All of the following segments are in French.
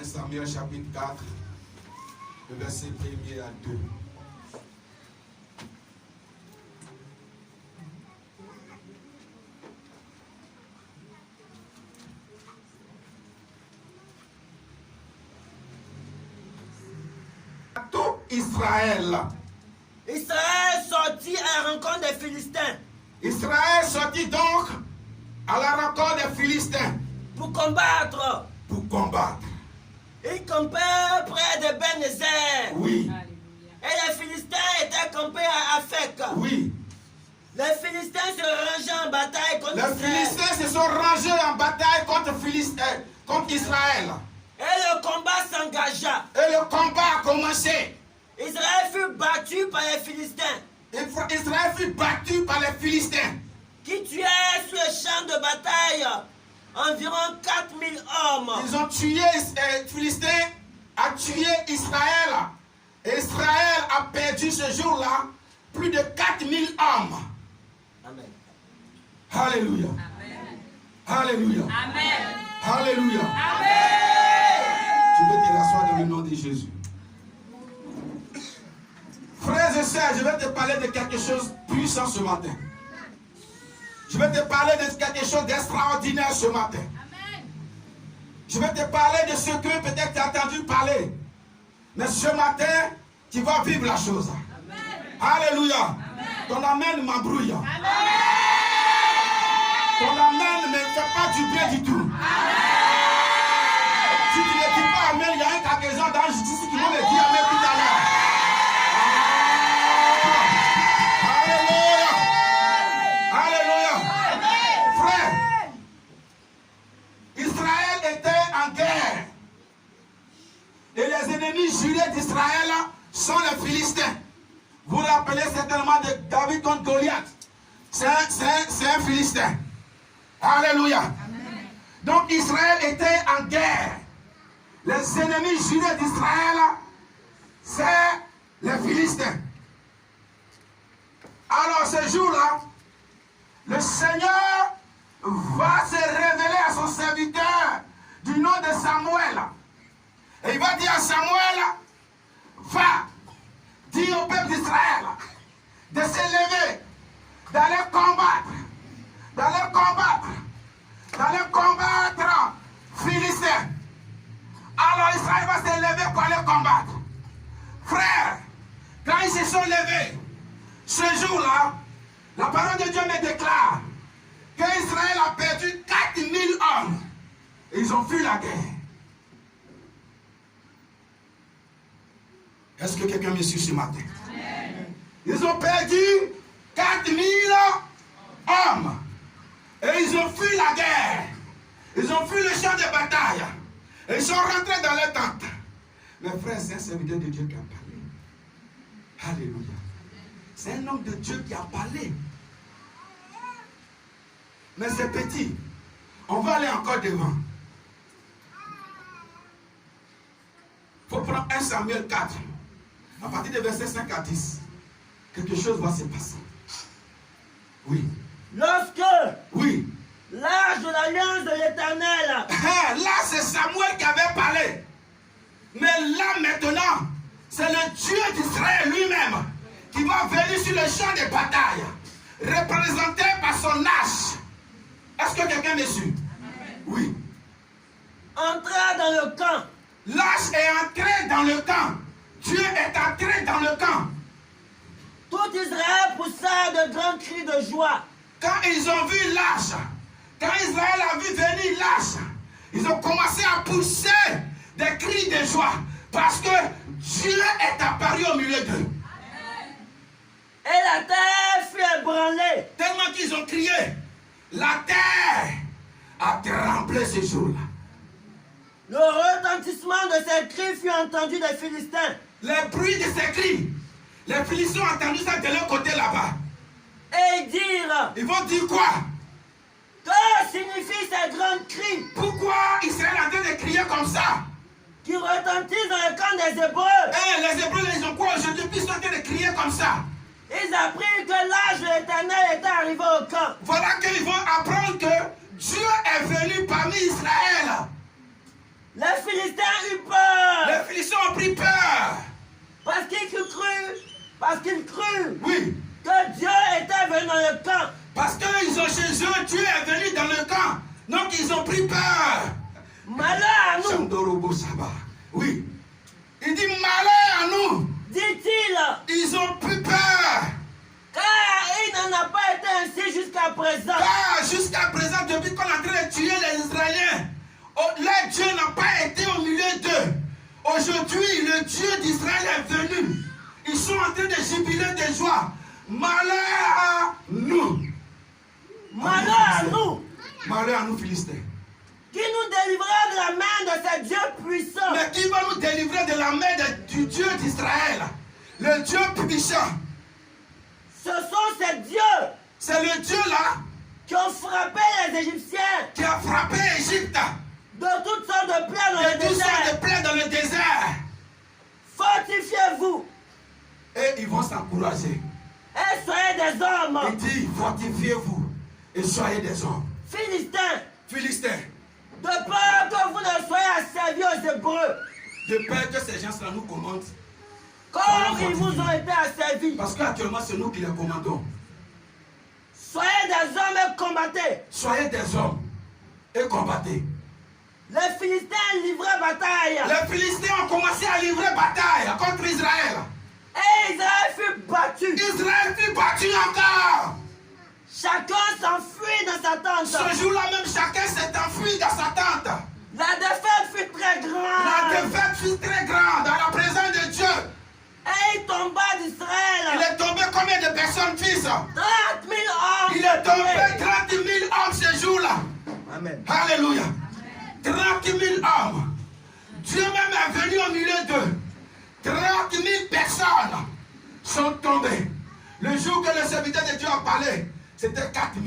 Samuel chapitre 4, le verset 1er à 2. Tout Israël. Israël sortit à la rencontre des Philistins. Israël sortit donc à la rencontre des Philistins. Pour combattre. Pour combattre. Ils campaient près de Ben-Ezer. Oui. Et les Philistins étaient campés à Afek. Oui. Les Philistins se rangeaient en bataille contre Les Israël. Philistins se sont rangés en bataille contre Israël. Et le combat s'engagea. Et le combat a commencé. Israël fut battu par les Philistins. Israël fut battu par les Philistins. Qui tuaient sur le champ de bataille environ 4000 hommes. Ils ont tué, les Philistins a tué Israël. Et Israël a perdu ce jour-là plus de 4000 hommes. Amen. Alléluia. Amen. Alléluia. Amen. Alléluia. Amen. Tu veux te rasseoir dans le nom de Jésus. Frères et sœurs, je vais te parler de quelque chose de puissant ce matin. Je vais te parler de quelque chose d'extraordinaire ce matin. Amen. Je vais te parler de ce que peut-être tu as entendu parler. Mais ce matin, tu vas vivre la chose. Amen. Alléluia. Amen. Ton amen m'embrouille. Amen. Ton amen ne me fait pas du bien du tout. Si tu ne dis pas amen, il y a un quelques-uns dans la justice qui vont me dire amen tout à l'heure. Alléluia. Alléluia. Frère, Israël était en guerre. Et les ennemis jurés d'Israël sont les Philistins. Vous vous rappelez certainement de David contre Goliath. C'est un Philistin. Alléluia. Amen. Donc Israël était en guerre. Les ennemis jurés d'Israël, c'est les Philistins. Alors ce jour-là, le Seigneur va se révéler à son serviteur du nom de Samuel. Et il va dire à Samuel, va, dis au peuple d'Israël de se lever, d'aller combattre, Philistins. Alors Israël va se lever pour aller combattre. Frère, quand ils se sont levés, ce jour-là, la parole de Dieu me déclare qu'Israël a perdu 4000 hommes. Et ils ont fui la guerre. Est-ce que quelqu'un me suit ce matin? Amen. Ils ont perdu 4000 hommes. Et ils ont fui la guerre. Ils ont fui le champ de bataille. Et ils sont rentrés dans les tentes. Mes frères, c'est un serviteur de Dieu qui a parlé. Alléluia. C'est un homme de Dieu qui a parlé. Mais c'est petit. On va aller encore devant. Il faut prendre 1 Samuel 4. À partir des versets 5 à 10. Quelque chose va se passer. Oui. Lorsque Oui. l'âge de l'alliance de l'Éternel. Là, c'est Samuel qui avait parlé. Mais là, maintenant, c'est le Dieu d'Israël lui-même qui va venir sur le champ de bataille, représenté par son âge. Est-ce que quelqu'un me suit? Oui. Entra dans le camp. L'âge est entré dans le camp. Dieu est entré dans le camp. Tout Israël poussa de grands cris de joie. Quand ils ont vu l'âge, quand Israël a vu venir l'âge, ils ont commencé à pousser des cris de joie parce que Dieu est apparu au milieu d'eux. Et la terre fut ébranlée. Tellement qu'ils ont crié, la terre a tremblé ce jour-là. Le retentissement de ces cris fut entendu des Philistins. Le bruit de ces cris, les Philistins ont entendu ça de leur côté là-bas. Et ils dirent, Ils vont dire quoi? que signifient ces grands cris Pourquoi Israël est en train de crier comme ça? qui retentissent dans le camp des Hébreux? Les Hébreux, ils ont quoi aujourd'hui? Ils sont en train de crier comme ça. Ils apprirent que l'âge de l'Éternel était arrivé au camp. Voilà qu'ils vont apprendre que Dieu est venu parmi Israël. Les Philistins eurent peur. Les Philistins ont pris peur. Parce qu'ils crurent Oui. que Dieu était venu dans le camp. Parce qu'ils ont chez eux, Dieu est venu dans le camp. Donc ils ont pris peur. Malheur à nous, Chandorobo Saba. Oui. Il dit malheur à nous. dit-il, Ils ont pris peur. car il n'en a pas été ainsi jusqu'à présent. Car jusqu'à présent, depuis qu'on est en train de tuer les Israéliens, leur Dieu n'a pas été au milieu d'eux. Aujourd'hui, le Dieu d'Israël est venu. Ils sont en train de jubiler de joie. Malheur à nous. Malheur à nous, Malheur à nous, Philistins. qui nous délivrera de la main de ce Dieu puissant. Mais qui va nous délivrer de la main du Dieu d'Israël? Le Dieu puissant. Ce sont ces dieux C'est le Dieu là qui ont frappé les Égyptiens qui a frappé l'Égypte de toutes sortes de plaies dans le de toutes sortes de désert. plaies dans le désert. Fortifiez-vous Et ils vont s'encourager. et soyez des hommes. Il dit, fortifiez-vous et soyez des hommes. Philistins, Philistins, de peur que vous ne soyez asservis aux Hébreux, de peur que ces gens-là nous commandent. comme ils vous ont été asservis. Parce qu'actuellement, c'est nous qui les commandons. Soyez des hommes et combattez. Soyez des hommes et combattez. Les Philistins livraient bataille. Les Philistins ont commencé à livrer bataille contre Israël. Et Israël fut battu. Israël fut battu encore. Chacun s'enfuit dans sa tente. Ce jour-là même, chacun s'est enfui dans sa tente. La défaite fut très La grande. défaite fut très grande dans la présence de Dieu. Et il tomba Il d'Israël est tombé combien de personnes, fils? 30 000 hommes. Il est tombé 30 000 hommes ce jour-là. Amen. Alléluia. 30 000 hommes. Dieu même est venu au milieu d'eux. 30 000 personnes sont tombées. Le jour que le serviteur de Dieu a parlé, c'était 4 000.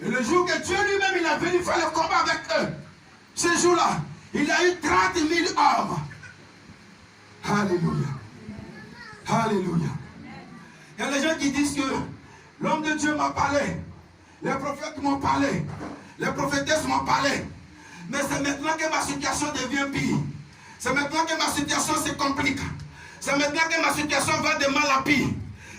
Et le jour que Dieu lui-même il est venu faire le combat avec eux, ce jour-là, il y a eu 30 000 hommes. Alléluia. Alléluia. Il y a des gens qui disent que l'homme de Dieu m'a parlé, les prophètes m'ont parlé, les prophétesses m'ont parlé. Mais c'est maintenant que ma situation devient pire. C'est maintenant que ma situation se complique. C'est maintenant que ma situation va de mal à pire.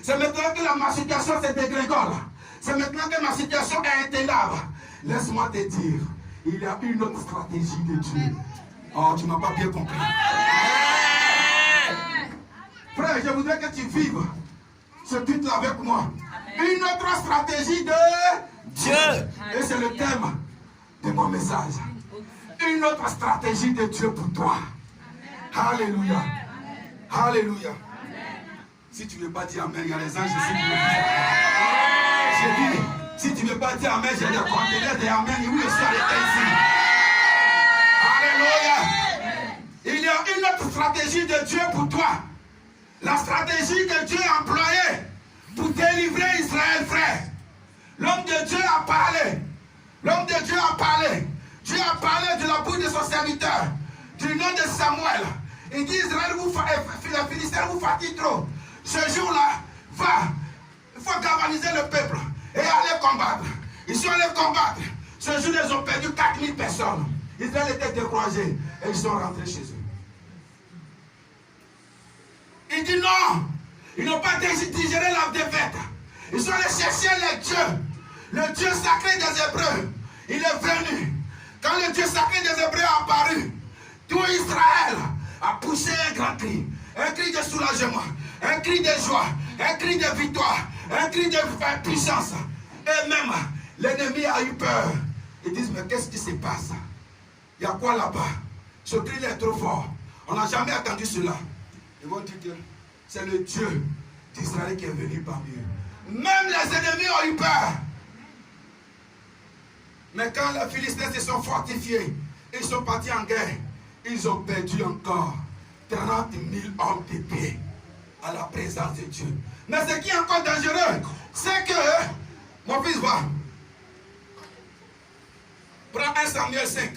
C'est maintenant que ma situation se dégrégole. C'est maintenant que ma situation est intenable. Laisse-moi te dire, il y a une autre stratégie de Dieu. Oh, tu ne m'as pas bien compris. Frère, je voudrais que tu vives ce titre avec moi. Une autre stratégie de Dieu. Et c'est le thème de mon message. Une autre stratégie de Dieu pour toi. Alléluia. Alléluia. Si tu ne veux pas dire Amen, il y a les anges ici qui me disent. J'ai dit, si tu ne veux pas dire Amen, j'ai des conteneurs de Amen. Oui, je suis arrêté ici. Alléluia. Il y a une autre stratégie de Dieu pour toi. La stratégie que Dieu a employée pour délivrer Israël, frère. L'homme de Dieu a parlé. L'homme de Dieu a parlé. Dieu a parlé de la bouche de son serviteur, du nom de Samuel. Il dit Israël, les Philistins vous fatiguent trop. Ce jour-là, va. Il faut galvaniser le peuple et aller combattre. Ils sont allés combattre. Ce jour, ils ont perdu 4 000 personnes. Israël était découragé et ils sont rentrés chez eux. Il dit non. Ils n'ont pas digéré la défaite. Ils sont allés chercher le Dieu sacré des Hébreux. Il est venu. Quand le Dieu sacré des Hébreux est apparu, tout Israël a poussé un grand cri. Un cri de soulagement, un cri de joie, un cri de victoire, un cri de puissance. Et même, l'ennemi a eu peur. Ils disent, mais qu'est-ce qui se passe? Il y a quoi là-bas? Ce cri est trop fort. On n'a jamais entendu cela. Ils vont dire que c'est le Dieu d'Israël qui est venu parmi eux. Même les ennemis ont eu peur. Mais quand les Philistins se sont fortifiés, ils sont partis en guerre, ils ont perdu encore 30 000 hommes de pied à la présence de Dieu. Mais ce qui est encore dangereux, c'est que, mon fils va, prends 1 Samuel 5,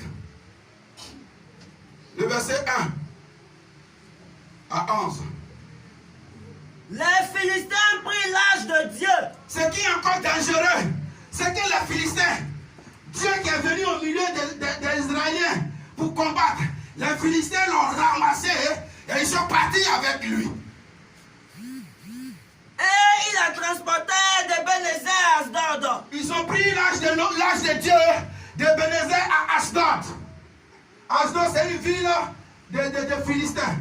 le verset 1 à 11. Les Philistins prirent l'âge de Dieu. Ce qui est encore dangereux, c'est que les Philistins, Dieu qui est venu au milieu des Israéliens pour combattre. Les Philistins l'ont ramassé et ils sont partis avec lui. Et il a transporté d'Ebenezer à Asdod. Ils ont pris l'âge de Dieu d'Ebenezer à Asdod. Asdod, c'est une ville de Philistins.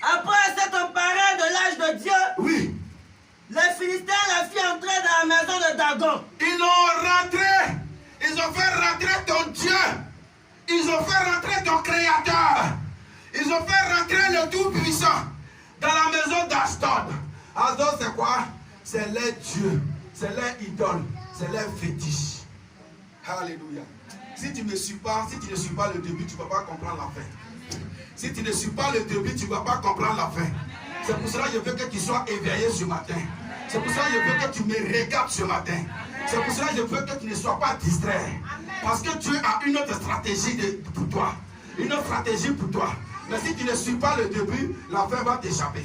Après s'être emparé de l'âge de Dieu, Oui. les Philistins l'ont fait entrer dans la maison de Dagon. Ils ont fait rentrer ton Dieu. Ils ont fait rentrer ton Créateur. Ils ont fait rentrer le Tout-Puissant dans la maison d'Asdod. Asdod, c'est quoi? C'est les dieux, c'est les idoles, c'est les fétiches. Alléluia. Si tu ne suis pas le début, tu ne vas pas comprendre la fin. Si tu ne suis pas le début, tu ne vas pas comprendre la fin. C'est pour cela que je veux que tu sois éveillé ce matin. C'est pour cela que je veux que tu me regardes ce matin. C'est pour cela que je veux que tu ne sois pas distrait. Parce que Dieu a une autre stratégie pour toi. Une autre stratégie pour toi. Mais si tu ne suis pas le début, la fin va t'échapper.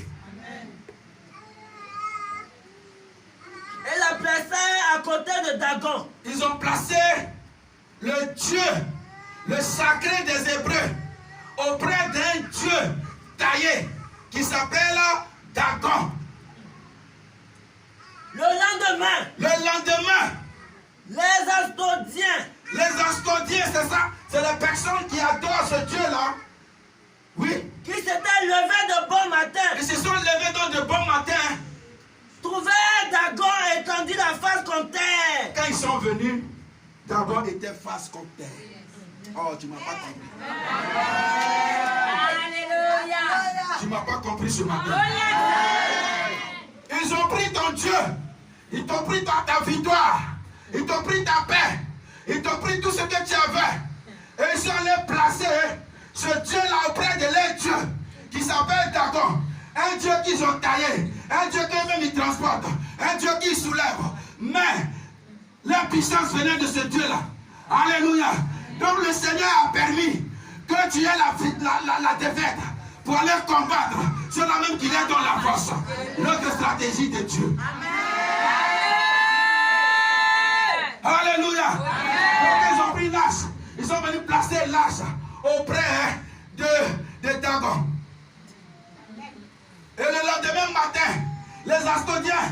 Et l'a placé à côté de Dagon. Ils ont placé le Dieu, le sacré des Hébreux, auprès d'un Dieu taillé qui s'appelle Dagon. Le lendemain, les Asdodiens, c'est ça, c'est les personnes qui adorent ce Dieu-là. Oui. qui s'étaient levés de bon matin, Ils se sont levés dans de bon matin. trouvaient Dagon étendu la face contre terre. Quand ils sont venus, Dagon était face contre terre. Oh, tu ne m'as pas compris. Alléluia. Tu ne m'as pas compris ce matin. Ils ont pris ton Dieu. Ils t'ont pris ta victoire. Ils t'ont pris ta paix. Ils t'ont pris tout ce que tu avais. Et ils sont allés placer ce Dieu-là auprès de leur Dieu qui s'appelle Dagon. Un Dieu qu'ils ont taillé. Un Dieu qu'eux-mêmes ils transportent. Un Dieu qui soulève. Mais la puissance venait de ce Dieu-là. Alléluia. Donc le Seigneur a permis que tu aies la défaite pour aller combattre. C'est là même qu'il est dans la force. Notre stratégie de Dieu. Alléluia. Donc ils ont pris l'âge. Ils sont venus placer l'âge auprès de Dagon. Et le lendemain matin, les Asdodiens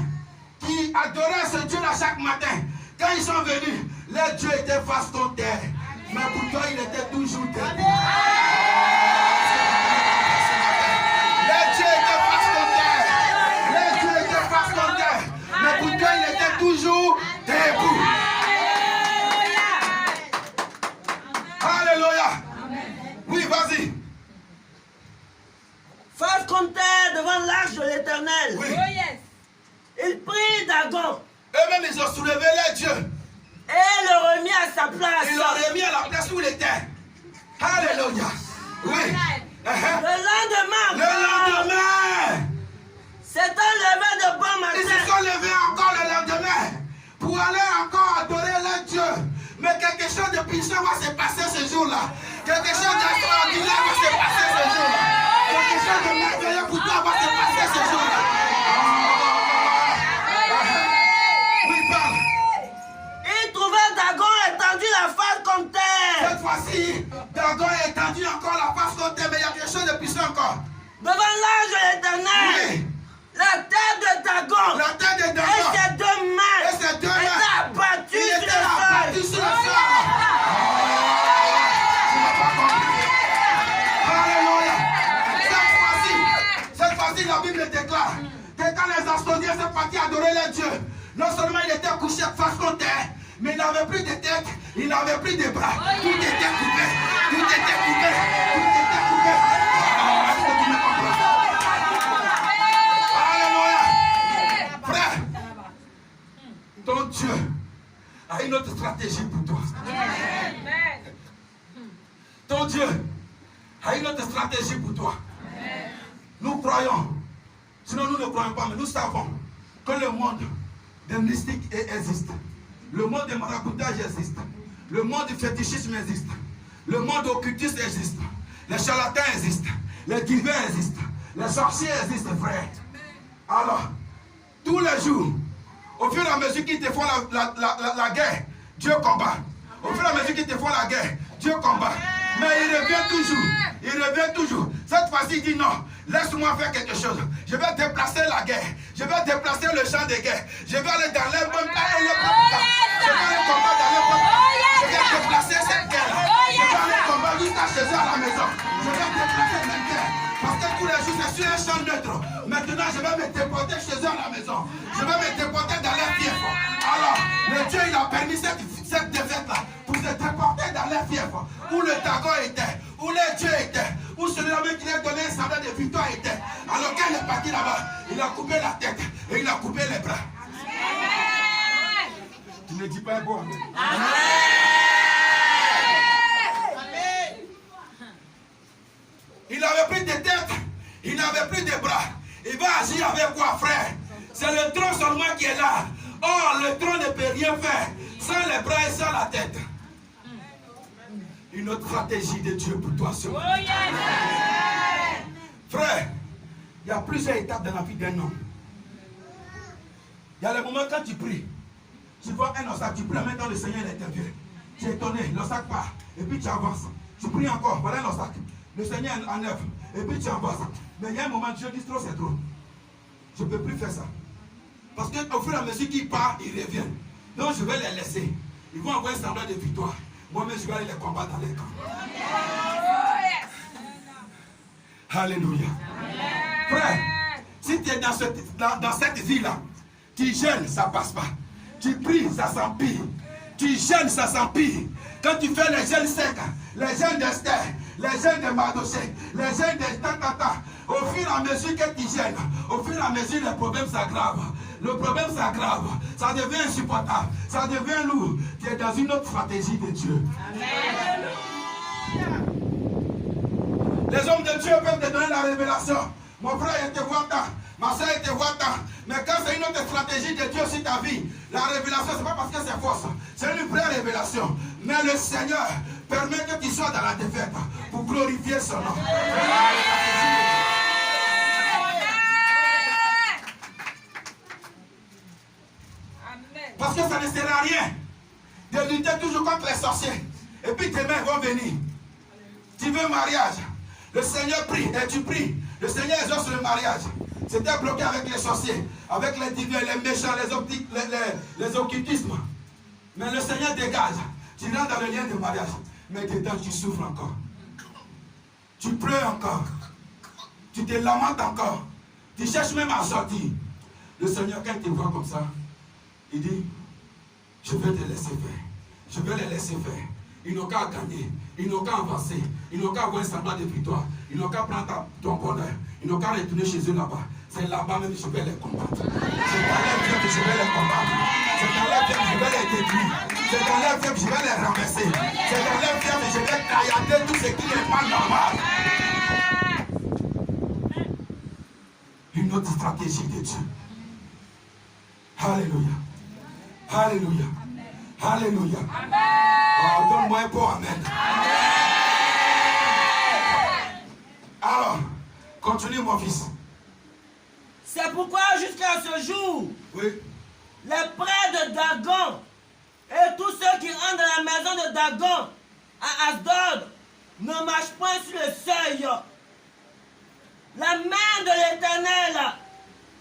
qui adoraient ce Dieu-là chaque matin, quand ils sont venus, leur Dieu était face contre terre. Mais pour toi, il était toujours debout. Leur Dieu était face contre terre. Leur Dieu était face contre terre. Mais pour toi, il était toujours debout. Alléluia. Oui, vas-y. Face contre terre devant l'arche de l'Éternel. Oui. Il prit Dagon Eux-mêmes, ils ont soulevé leur Dieu. et le remis à sa place. Ils l'ont remis à la place où il était. Alléluia. Oui. Le lendemain, Le lendemain, s'étant levé de bon ils se matin, sont levés encore le lendemain pour aller encore adorer leur Dieu. Mais quelque chose de puissant va se passer ce jour-là. Quelque chose d'extraordinaire va se passer ce jour-là. Quelque chose de merveilleux pour toi va se passer ce jour-là. Oui, parle. il trouvait Dagon étendu la face contre terre. Cette fois-ci, Dagon est étendu encore la face contre terre, mais il y a quelque chose de puissant encore. Devant l'arche de l'Éternel. Oui. La tête de Dagon La tête de et Dagon ses deux mains et ses deux mains étaient abattues il sur était le abattu sol. sur le sol. Tu n'as pas compris. Alléluia. Cette fois-ci, la Bible déclare que quand les Asdodiens sont partis adorer leur Dieu, non seulement il était couché face contre terre, mais il n'avait plus de tête, il n'avait plus de bras. Tout était coupé. Tout était coupé. Tout était coupé. Est-ce que tu me comprends? Alléluia. Frère, ton Dieu a une autre stratégie pour toi. Ton Dieu a une autre stratégie pour toi. Nous croyons, sinon nous ne croyons pas, mais nous savons que le monde des mystiques existe. Le monde des maraboutages existe. Le monde du fétichisme existe. Le monde occultiste existe. Les charlatans existent. Les divins existent. Les sorciers existent, frère. Alors, tous les jours, au fur et à mesure qu'ils te font la guerre Dieu combat. Au fur et à mesure qu'ils te font la guerre, Dieu combat. Mais il revient toujours. Il revient toujours. Cette fois-ci, il dit non. Laisse-moi faire quelque chose. Je vais déplacer la guerre. Je vais déplacer le champ de guerre. Je vais aller dans les bonnes cas et les bonnes cas. Je vais aller combattre dans les bonnes cas. Je vais déplacer cette guerre. Je vais aller combattre jusqu'à chez eux à la maison. Je vais déplacer cette guerre. Parce que tous les jours, c'est sur un champ neutre. Maintenant, je vais me déporter chez eux à la maison. Je vais me déporter dans les fiefs. Alors, le Dieu, il a permis cette défaite-là pour se déporter dans les fiefs. Où le dragon était, où les dieux étaient, où celui-là même qui lui a donné un semblant de victoire était. Alors, quand il est parti là-bas, il a coupé la tête et il a coupé les bras. Amen. Tu ne dis pas un bon. Amen. Il n'avait plus de tête, il n'avait plus de bras. Il va agir avec quoi, frère? C'est le tronc seulement qui est là. Or, le tronc ne peut rien faire sans les bras et sans la tête. Une autre stratégie de Dieu pour toi, ce matin. Frère, il y a plusieurs étapes dans la vie d'un homme. Il y a le moment quand tu pries. Tu vois un obstacle, tu pries, maintenant le Seigneur intervient. Tu es étonné, l'obstacle part. Et puis tu avances. Tu pries encore, voilà l'obstacle. Le Seigneur enlève. Et puis tu avances. Mais il y a un moment, Dieu dit trop, c'est trop. Je ne peux plus faire ça. Parce qu'au fur et à mesure qu'il part, il revient. Donc je vais les laisser. Ils vont avoir un semblant de victoire. Moi-même, je vais aller les combattre dans les camps. Alléluia. Frère, si tu es dans cette vie-là, tu jeûnes, ça ne passe pas. Tu pries, ça s'empire. Tu jeûnes, ça s'empire. Quand tu fais les jeûnes secs, les jeûnes d'Esther, les jeûnes de Mardochée, les jeûnes de Tata, au fur et à mesure que tu jeûnes, au fur et à mesure, les problèmes s'aggravent. Le problème s'aggrave, ça devient insupportable, ça devient lourd. Tu es dans une autre stratégie de Dieu. Amen. Les hommes de Dieu peuvent te donner la révélation. Mon frère, il te voit tant, ma soeur, il te voit tant. Mais quand c'est une autre stratégie de Dieu sur ta vie, la révélation, ce n'est pas parce que c'est fausse, c'est une vraie révélation. Mais le Seigneur permet que tu sois dans la défaite pour glorifier son nom. Parce que ça ne sert à rien de lutter toujours contre les sorciers. Et puis tes mains vont venir. Tu veux un mariage. Le Seigneur prie et tu pries. Le Seigneur exauce le mariage. C'était bloqué avec les sorciers, avec les divins, les méchants, les occultismes. Mais le Seigneur dégage. Tu rentres dans le lien de mariage. Mais dedans tu souffres encore. Tu pleures encore. Tu te lamentes encore. Tu cherches même à sortir. Le Seigneur, quand il te voit comme ça, il dit, je vais te laisser faire. Je vais les laisser faire. Ils n'ont qu'à gagner. Ils n'ont qu'à avancer. Ils n'ont qu'à avoir un semblant de victoire. Ils n'ont qu'à prendre ton bonheur. Ils n'ont qu'à retourner chez eux là-bas. C'est là-bas même que je vais les combattre. C'est dans leur vie que je vais les combattre. C'est dans leur vie que je vais les détruire. C'est dans leur vie que je vais les renverser. C'est dans leur vie que je vais caillader tout ce qui n'est pas normal. Une autre stratégie de Dieu. Alléluia. Alléluia. Alléluia. Oh, donne-moi un bon amen. Alors, continue mon fils. C'est pourquoi jusqu'à ce jour, oui, les prêtres de Dagon et tous ceux qui rentrent dans la maison de Dagon à Asdod ne marchent point sur le seuil. La main de l'Éternel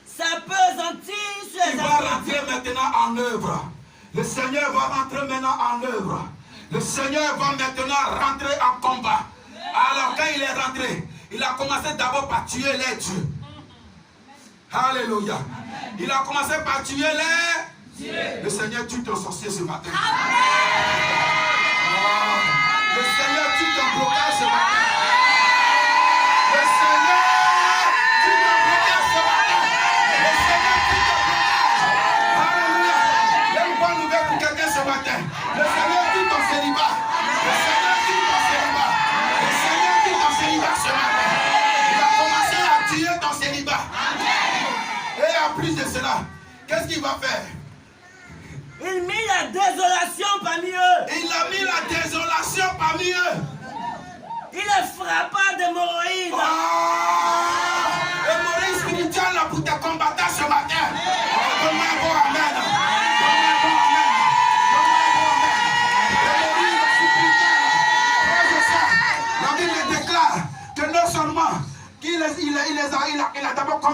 s'appesantit sur les il va rentrer maintenant en œuvre. Le Seigneur va rentrer maintenant en œuvre. Le Seigneur va maintenant rentrer en combat. Alors quand il est rentré, il a commencé d'abord par tuer les dieux. Alléluia. Il a commencé par tuer les dieux. Le Seigneur tue ton sorcier ce matin. Le Seigneur tue ton blocage ce matin. Le Seigneur tue ton blocage ce matin. Le Seigneur tue ton blocage. Alléluia. Il y a une bonne nouvelle pour quelqu'un ce matin. Le Seigneur tue ton célibat. Le Seigneur tue ton célibat. Le Seigneur tue ton célibat ce matin. Il a commencé à tuer ton célibat. Et en plus de cela, qu'est-ce qu'il va faire? Il mit la désolation parmi eux. Il a mis la désolation parmi eux. Il les frappa d'hémorroïdes. Hémorroïdes spirituelles là pour tes combattants ce matin. Donne-moi un bon amen. Donne-moi un bon amen. Donne-moi un bon amen.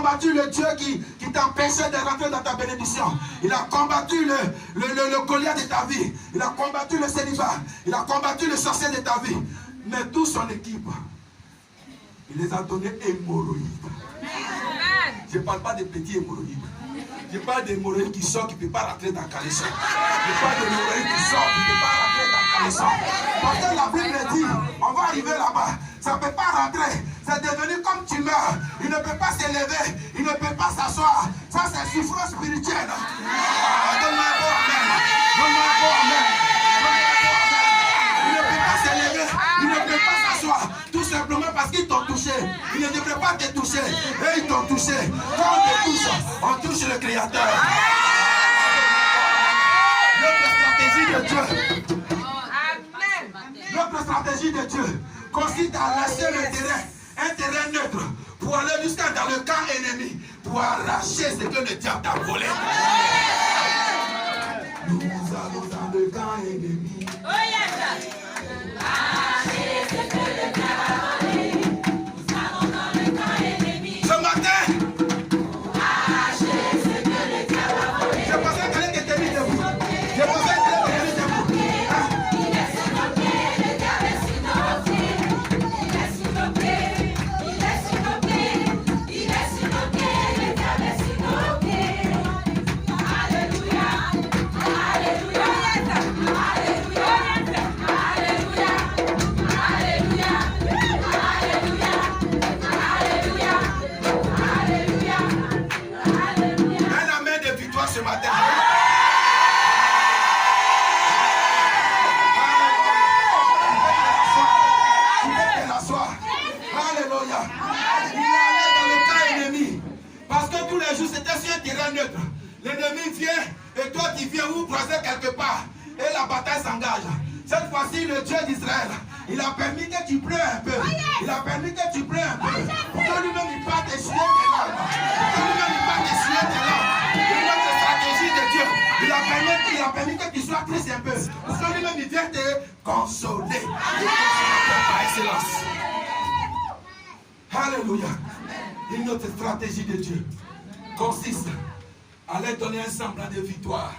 combattu le Dieu qui t'empêchait de rentrer dans ta bénédiction. Il a combattu le Goliath de ta vie. Il a combattu le célibat. Il a combattu le sorcier de ta vie. Mais toute son équipe, il les a donnés hémorroïdes. Je ne parle pas de petits hémorroïdes. Je parle d'hémorroïdes qui sortent, qui ne peuvent pas rentrer dans le caleçon. Je parle d'hémorroïdes qui sortent, qui ne peuvent pas rentrer dans le caleçon. Parce que la Bible dit, on va arriver là-bas, ça ne peut pas rentrer. C'est devenu comme tu meurs. Il ne peut pas s'élever, il ne peut pas s'asseoir. Ça, c'est souffrance spirituelle. Donne-moi un bon amen. Donne-moi un bon amen. Il ne peut pas s'élever, il ne peut pas s'asseoir. Tout simplement parce qu'ils t'ont touché. Ils ne devraient pas te toucher. Et ils t'ont touché. Quand on te touche, on touche le Créateur. Notre stratégie de Dieu. Notre stratégie de Dieu consiste à lâcher le terrain, un terrain neutre, pour aller jusqu'à dans le camp ennemi, pour arracher ce que le diable t'a volé. Nous allons dans le camp ennemi. Arracher ce que le diable a volé. Nous allons dans le camp ennemi. Ce matin, arracher ce que le diable a volé. Je pensais qu'elle était mise debout. Je pensais qu'elle était mise debout. Ce matin. Alléluia. Il allait dans le camp ennemi. Parce que tous les jours c'était sur un terrain neutre. L'ennemi vient et toi tu viens vous croiser quelque part. Et la bataille s'engage. Cette fois-ci le Dieu d'Israël, il a permis que tu pleures un peu. Il a permis que tu pleures un peu. Pour que lui-même il parte essuyer tes larmes. Pour que lui-même il parte essuyer tes larmes. Il a permis que tu sois triste un peu. Parce que lui-même, il vient te consoler. Par excellence. Alléluia. Une autre stratégie de Dieu consiste à leur donner un semblant de victoire.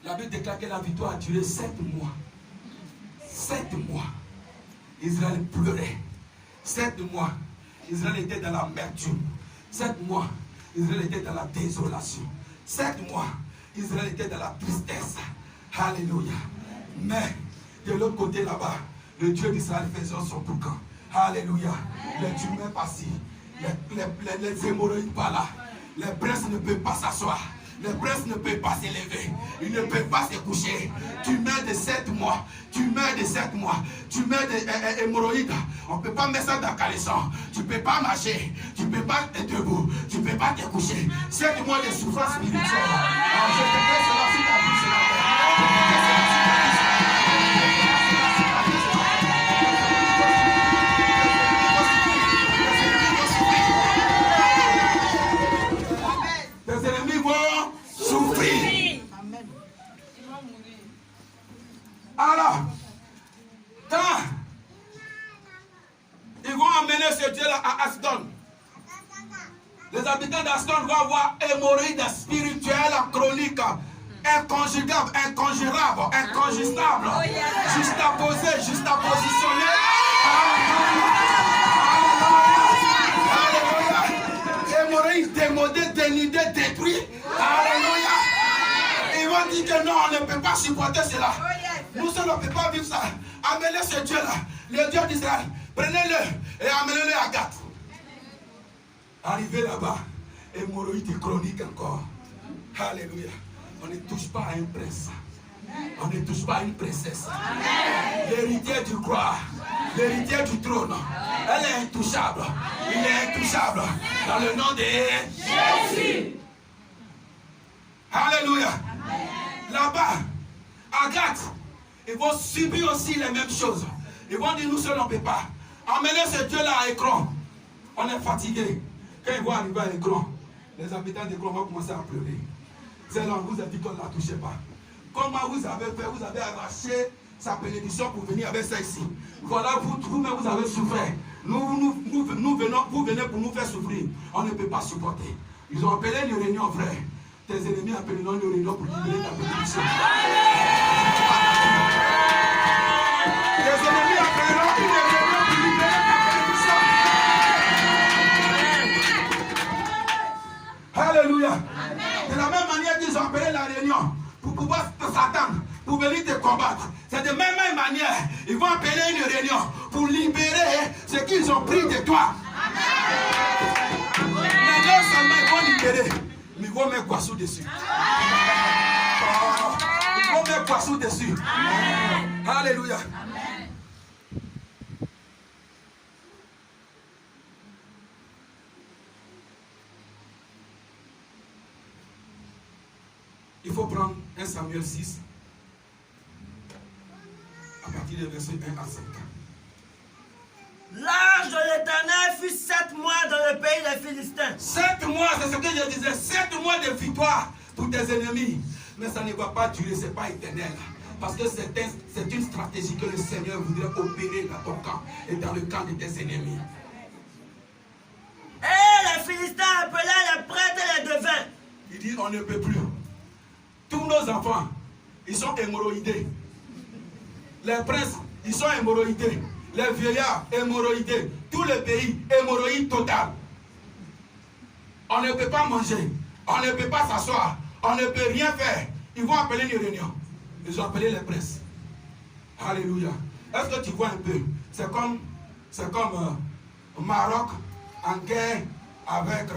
La Bible déclare que la victoire a duré 7 mois. 7 mois. Israël pleurait. 7 mois. Israël était dans l'amertume. 7 mois. Israël était dans la désolation. 7 mois, Israël était dans la tristesse. Alléluia. Mais, de l'autre côté là-bas, le Dieu d'Israël faisait son boucan. Alléluia. Les tumeurs passent. Les hémorroïdes par là. Les princes ne peuvent pas s'asseoir. Les princes ne peuvent pas s'élever. Ils ne peuvent pas se coucher. Tu meurs de 7 mois. Tu meurs de 7 mois. Tu meurs d'hémorroïdes. On ne peut pas mettre ça dans le caleçon. Tu ne peux pas marcher. Tu ne peux pas être debout. Tu ne peux pas te coucher. 7 mois de souffrance spirituelle. Alors je te fais cela sur ta vie ce matin. Tes ennemis vont souffrir. Amen. Ils vont mourir. Alors, quand ils vont emmener ce Dieu-là à Asdod, les habitants d'Asdod vont avoir hémorroïdes spirituelles, chroniques, inconjugables, inconjurables, inconjustables, juxtaposées, juxtapositionnées. Hémorroïdes démodés, dénudés, détruits. Alléluia. Ils vont dire que non, on ne peut pas supporter cela. Nous seuls, on ne peut pas vivre ça. Amenez ce Dieu-là, le Dieu d'Israël. Prenez-le et amenez-le à Gath. Arrivé là-bas, hémorroïde chronique encore. Alléluia. On ne touche pas à un prince. On ne touche pas à une princesse. L'héritier du roi, l'héritier du trône, elle est intouchable. Il est intouchable. Dans le nom de Jésus. Alléluia. Là-bas, à Gath, ils vont subir aussi les mêmes choses. Ils vont dire, nous seuls on ne peut pas. Emmenez ce Dieu-là à Écron. On est fatigué. Quand ils vont arriver à Écron, les habitants d'Écron vont commencer à pleurer. C'est là vous avez dit qu'on ne la touchez pas. Comment vous avez fait? Vous avez arraché sa bénédiction pour venir avec ça ici. Voilà, vous-même vous avez souffert. vous venez pour nous faire souffrir. On ne peut pas supporter. Ils ont appelé une réunion, frère. Tes ennemis appelleront une réunion pour libérer ta bénédiction. Tes ennemis appelleront une réunion pour libérer ta bénédiction. Alléluia. De la même manière qu'ils ont appelé la réunion pour pouvoir s'attendre, pour venir te combattre. C'est de même manière, ils vont appeler une réunion pour libérer ce qu'ils ont pris de toi. Mais non seulement ils vont libérer, mais ils vont mettre Guassou dessus. Oh, ils vont mettre Guassou dessus. Alléluia. Il faut prendre 1 Samuel 6 à partir du verset 1 à 5. L'âge de l'Éternel fut 7 mois dans le pays des Philistins. 7 mois, c'est ce que je disais, 7 mois de victoire pour tes ennemis. Mais ça ne va pas durer, ce n'est pas éternel. Parce que c'est une stratégie que le Seigneur voudrait opérer dans ton camp et dans le camp de tes ennemis. Et les Philistins appelaient les prêtres et les devins. Il dit, on ne peut plus. Tous nos enfants, ils sont hémorroïdés. Les princes, ils sont hémorroïdés. Les vieillards, hémorroïdés. Tout le pays, hémorroïde total. On ne peut pas manger. On ne peut pas s'asseoir. On ne peut rien faire. Ils vont appeler une réunion. Ils ont appelé les princes. Alléluia. Est-ce que tu vois un peu? C'est comme Maroc en guerre avec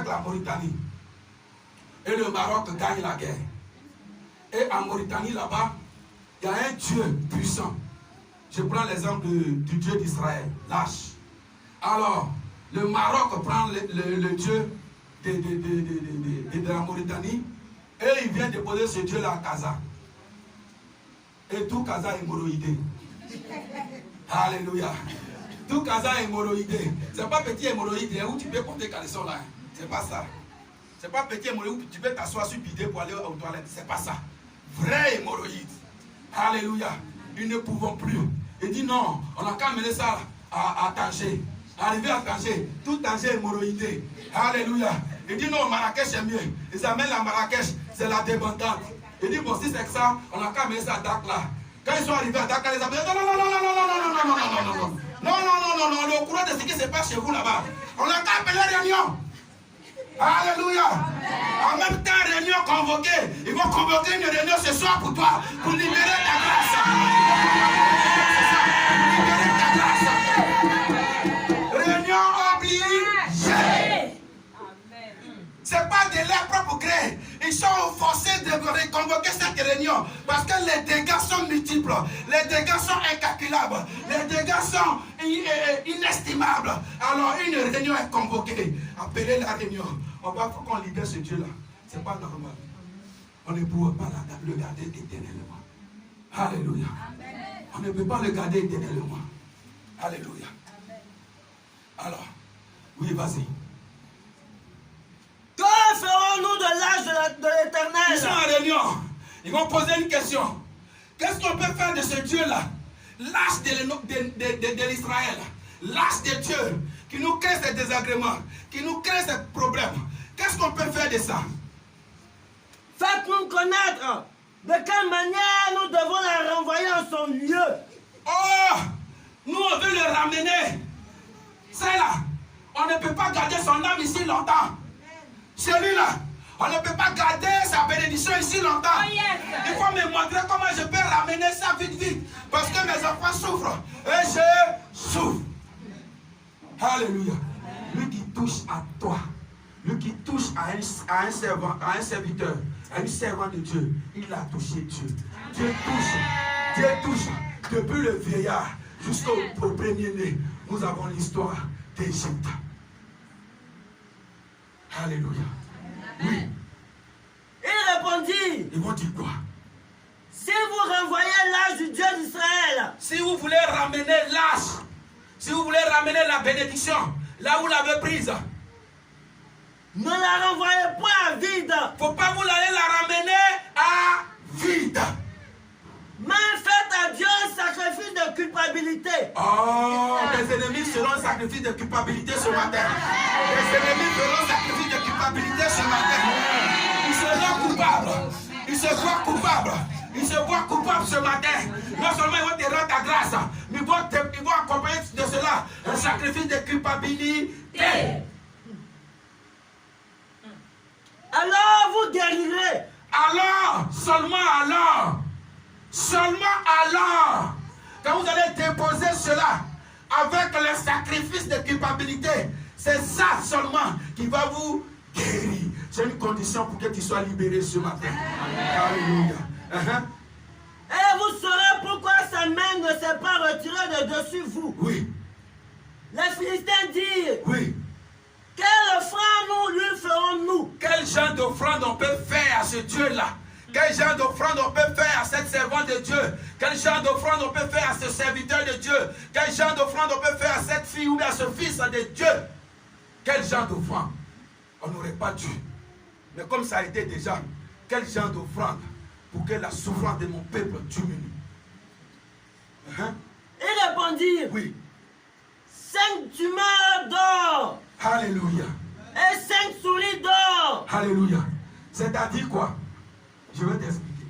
la Mauritanie. Et le Maroc gagne la guerre. Et en Mauritanie, là-bas, il y a un Dieu puissant. Je prends l'exemple du Dieu d'Israël, lâche. Alors, le Maroc prend le Dieu de la Mauritanie et il vient déposer ce Dieu-là à Casa. Et tout Casa est hémorroïdé. Alléluia. Tout Casa est hémorroïdé. C'est pas petit hémorroïde où tu peux porter caleçon là. C'est pas ça. C'est pas petit hémorroïde où tu peux t'asseoir sur bidé pour aller aux toilettes. C'est pas ça. Vrai hémorroïde. Alléluia. Ils ne pouvons plus. Il dit non, on n'a qu'à mener ça à Tanger. Arrivé à Tanger, tout Tanger est hémorroïdé. Alléluia. Il dit non, Marrakech est mieux. Ils amènent la Marrakech, c'est la débandante. Il dit bon, si c'est que ça, on n'a qu'à mener ça à Dakar. Quand ils sont arrivés à Dakar, ils appellent non, non, non, non, non, non, non, non, non, non, non, non, non. Non, non, non, non, non, le courant de ce qui se passe chez vous là-bas. On n'a qu'à appeler réunion. Alléluia. En même temps, réunion convoquée. Ils vont convoquer une réunion ce soir pour toi, pour libérer ta grâce. Libérer ta grâce. Réunion obligée. C'est pas de leur propre gré. Ils sont forcés de convoquer cette réunion parce que les dégâts sont multiples, les dégâts sont incalculables, les dégâts sont inestimables. Alors une réunion est convoquée. Appelez la réunion. Faut qu'on libère ce Dieu-là. C'est pas normal. On ne pourra pas le garder éternellement. Alléluia. On ne peut pas le garder éternellement. Alléluia. Alors, oui, vas-y. Que ferons-nous de l'âge de l'Éternel? Ils sont en réunion. Ils vont poser une question. Qu'est-ce qu'on peut faire de ce Dieu-là? L'âge de l'Israël. L'âge de Dieu qui nous crée ces désagréments, qui nous crée ces problèmes. Qu'est-ce qu'on peut faire de ça? Faites-nous connaître de quelle manière nous devons la renvoyer en son lieu. Oh, nous on veut le ramener. C'est là. On ne peut pas garder son âme ici longtemps. Celui-là, on ne peut pas garder sa bénédiction ici longtemps. Oh yes. Il faut me montrer comment je peux ramener ça vite, vite. Parce que mes enfants souffrent. Et je souffre. Alléluia. Lui qui touche à toi, lui qui touche à un servant, à un serviteur, à une servante de Dieu, il a touché Dieu. Dieu touche depuis le vieillard jusqu'au premier-né. Nous avons l'histoire d'Égypte. Alléluia. Oui. Il répondit. Ils vont dire quoi? Si vous renvoyez l'âge du Dieu d'Israël, si vous voulez ramener l'âge, si vous voulez ramener la bénédiction, là où vous l'avez prise, ne la renvoyez pas à vide. Faut pas vous aller la ramener à vide. Mais faites à Dieu un sacrifice de culpabilité. Oh, tes Tes ennemis seront un sacrifice de culpabilité ce matin. Tes ennemis feront un sacrifice de culpabilité ce matin. Ils seront coupables. Ils se voient coupables. Ils se voient coupables ce matin. Non seulement ils vont te rendre ta grâce, mais ils vont accompagner de cela un sacrifice de culpabilité. Alors vous guérirez. Alors, seulement alors, quand vous allez déposer cela avec le sacrifice de culpabilité, c'est ça seulement qui va vous guérir. C'est une condition pour que tu sois libéré ce matin. Alléluia. Et vous saurez pourquoi sa main ne s'est pas retirée de dessus vous. Oui. Les Philistins disent, Oui. quelle offrande nous lui ferons-nous? Quel genre d'offrande on peut faire à ce Dieu-là? Quel genre d'offrande on peut faire à cette servante de Dieu? Quel genre d'offrande on peut faire à ce serviteur de Dieu? Quel genre d'offrande on peut faire à cette fille ou à ce fils de Dieu? Quel genre d'offrande? On n'aurait pas dû. Mais comme ça a été déjà, quel genre d'offrande pour que la souffrance de mon peuple diminue? Ils répondirent, Oui. 5 tumeurs d'or. Alléluia. Et 5 souris d'or. Alléluia. C'est-à-dire quoi? Je vais t'expliquer.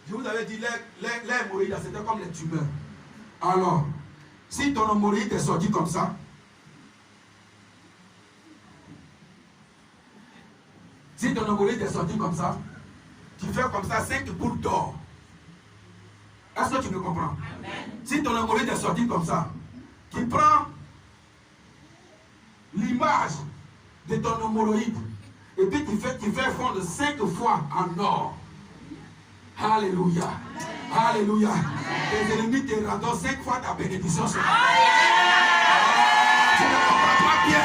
Je vous avais dit, les hémorroïdes, c'était comme les tumeurs. Alors, si ton hémorroïde est sorti comme ça, si ton hémorroïde est sorti comme ça, tu fais comme ça 5 boules d'or. Est-ce que tu me comprends? Amen. Si ton hémorroïde est sorti comme ça, tu prends l'image de ton hémorroïde et puis tu fais fondre 5 fois en or. Alléluia. Alléluia. Tes ennemis te rendront 5 fois ta bénédiction. Tu ne comprends pas bien.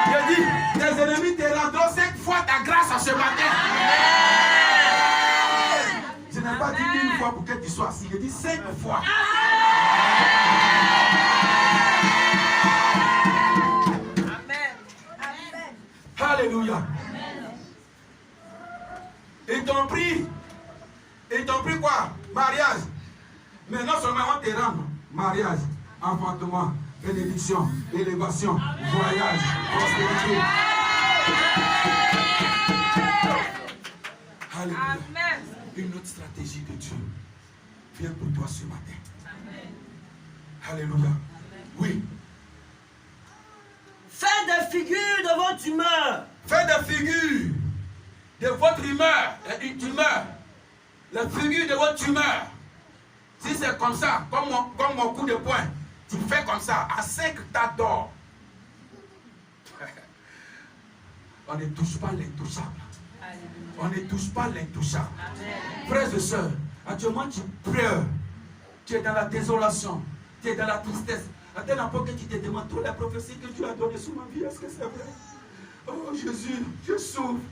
Je dis, tes ennemis te rendront 5 fois ta grâce ce matin. Je n'ai pas dit 1 fois pour que tu sois assis. Je dis 5 fois. Alléluia. Ils t'ont pris quoi? Mariage. Mais non seulement on te rend mariage, enfantement, bénédiction, élévation, voyage, prospérité. Alléluia. Amen. Une autre stratégie de Dieu vient pour toi ce matin. Amen. Alléluia. Oui. Faites des figures de votre humeur. Faites des figures de votre humeur. Une tumeur. La figure de votre humeur. Si c'est comme ça, comme mon coup de poing, tu fais comme ça, à 5 tas d'or. On ne touche pas l'intouchable. On ne touche pas l'intouchable. Frères et sœurs, actuellement tu pleures. Tu es dans la désolation. Tu es dans la tristesse. À tel point que tu te demandes toutes les prophéties que tu as données sur ma vie. Est-ce que c'est vrai? Oh Jésus, je souffre.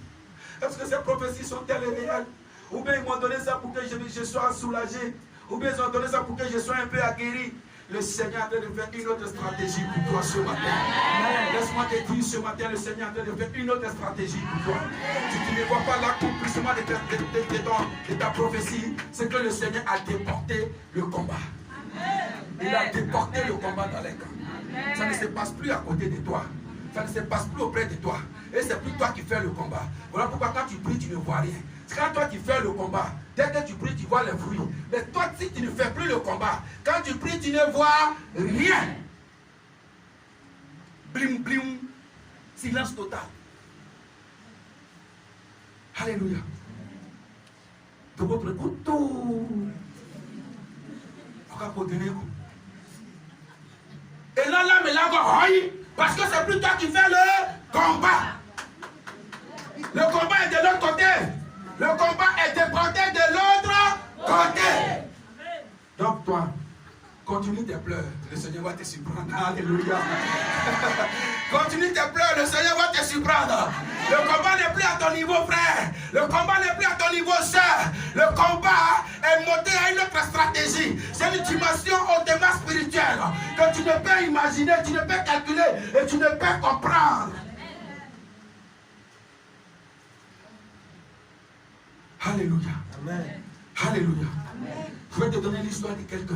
Est-ce que ces prophéties sont-elles réelles? Ou bien ils m'ont donné ça pour que je sois soulagé. Ou bien ils ont donné ça pour que je sois un peu aguerri. Le Seigneur est en train de faire une autre stratégie pour toi ce matin. Laisse-moi te dire ce matin, le Seigneur est en train de faire une autre stratégie pour toi. Si tu ne vois pas l'accomplissement de ta prophétie, c'est que le Seigneur a déporté le combat. Il a déporté le combat dans les camps. Ça ne se passe plus à côté de toi. Ça ne se passe plus auprès de toi. Et c'est plus toi qui fais le combat. Voilà pourquoi quand tu pries, tu ne vois rien. Quand toi tu fais le combat, dès que tu pries, tu vois les fruits. Mais toi, si tu ne fais plus le combat, quand tu pries, tu ne vois rien. Blim, blim. Silence total. Alléluia. De votre couteau. Et là, mais là, parce que c'est plus toi qui fais le combat. Le combat est de l'autre côté. Le combat est déporté de l'autre côté. Donc toi, continue tes pleurs. Le Seigneur va te surprendre. Alléluia. Continue tes pleurs. Le Seigneur va te surprendre. Le combat n'est plus à ton niveau, frère. Le combat n'est plus à ton niveau, sœur. Le combat est monté à une autre stratégie. C'est une dimension hautement spirituelle que tu ne peux imaginer, tu ne peux calculer et tu ne peux comprendre. Alléluia. Amen. Alléluia. Amen. Je vais te donner l'histoire de quelqu'un.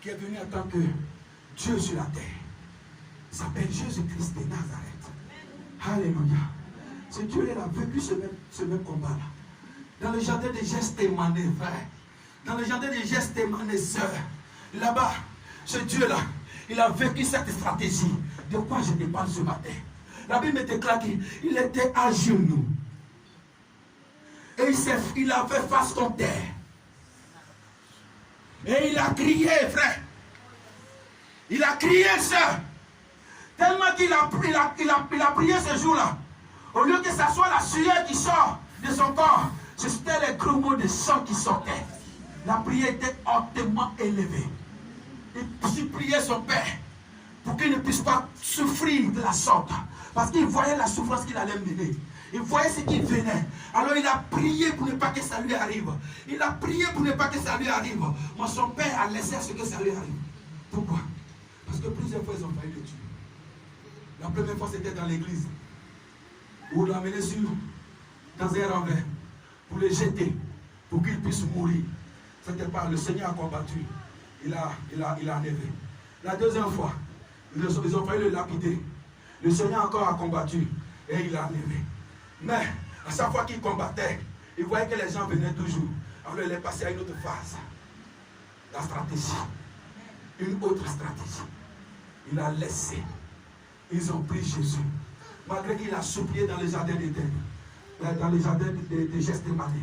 qui est venu en tant que Dieu sur la terre. Il s'appelle Jésus-Christ de Nazareth. Alléluia. Ce Dieu, il a vécu ce même combat-là. Dans le jardin de Gethsémane, frère. Dans le jardin de Gethsémane, sœur. Là-bas, ce Dieu-là, il a vécu cette stratégie. De quoi je te parle ce matin? La Bible déclare qu'il était à genoux. Et il a fait face contre terre. Et il a crié, frère. Il a crié, sœur. Tellement qu'il a prié ce jour-là. Au lieu que ça soit la sueur qui sort de son corps, c'était les grumeaux de sang qui sortaient. La prière était hautement élevée. Il suppliait son Père pour qu'il ne puisse pas souffrir de la sorte. Parce qu'il voyait la souffrance qu'il allait mener. Il voyait ce qui venait. Alors il a prié pour ne pas que ça lui arrive. Il a prié pour ne pas que ça lui arrive. Mais son Père a laissé à ce que ça lui arrive. Pourquoi? Parce que plusieurs fois ils ont failli le tuer. La première fois c'était dans l'église. Où il l'a amené dans un renvers. Pour le jeter. Pour qu'il puisse mourir. C'était pas le Seigneur a combattu. Il a enlevé. La deuxième fois, ils ont failli le lapider. Le Seigneur encore a combattu. Et il a enlevé. Mais à chaque fois qu'il combattait, il voyait que les gens venaient toujours. Alors il est passé à une autre phase. La stratégie. Une autre stratégie. Il a laissé. Ils ont pris Jésus. Malgré qu'il a supplié dans les jardins d'Éden. Dans les jardins de Gethsémane.